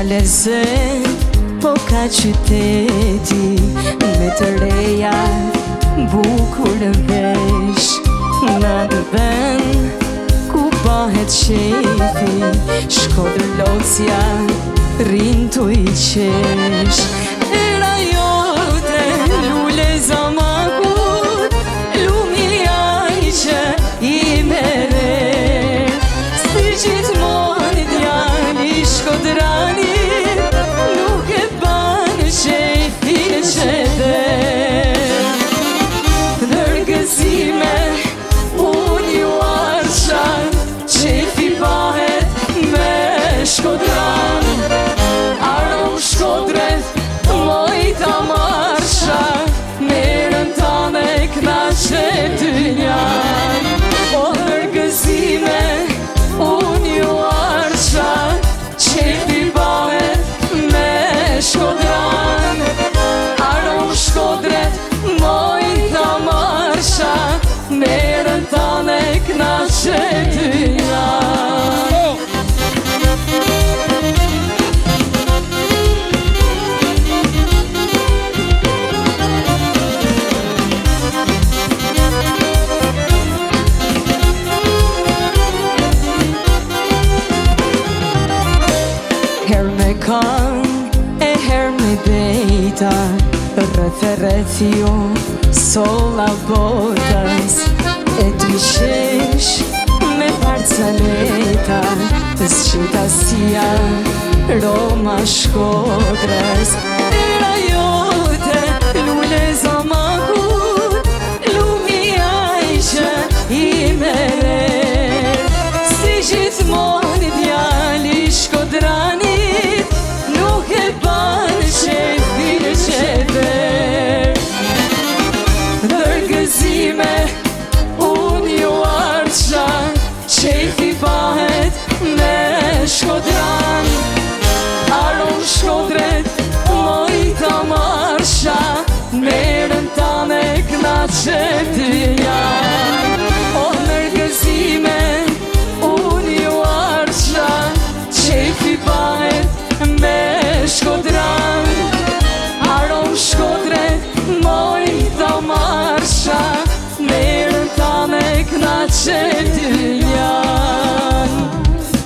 lezet, po ka qyteti me të reja bukur vesh. Në të vend ku bëhet shefi, Shkodër Lozja rin tu i qesh. Era jote lule zamakut, lumi ai që i mere. Si gjithmonë djali shkodrani, nuk e ban shefin që der. Dërgëzime unë ju arsha, qefi bahet me Shkodran. Arom Shkodret, mojta marsha, merën ta me knaqe dynjan. O dërgëzime unë ju arsha, qefi bahet me Shkodran. Arom Shkodret, mojta marsha, merën ta me knaqe dynjan. Her me këng e her me bejta, rreth e rreth ju sola botës. E dyshesh me parcaleta, zgjitasia Roma Shkodrës. Era jote lule zamakut, lumi ai që i mere. Si gjithmonë djali Shkodranit, nuk e ban shefin që der. Dërgëzime unë ju arsha, qefi bahet me Shkodran. Arom Shkodret, mojta marsha, merën ta me knaqe dynjan. O dërgëzime unë ju arsha, qefi bahet me Shkodran. Arom Shkodret, mojta marsha, merën ta me knaqe dynjan.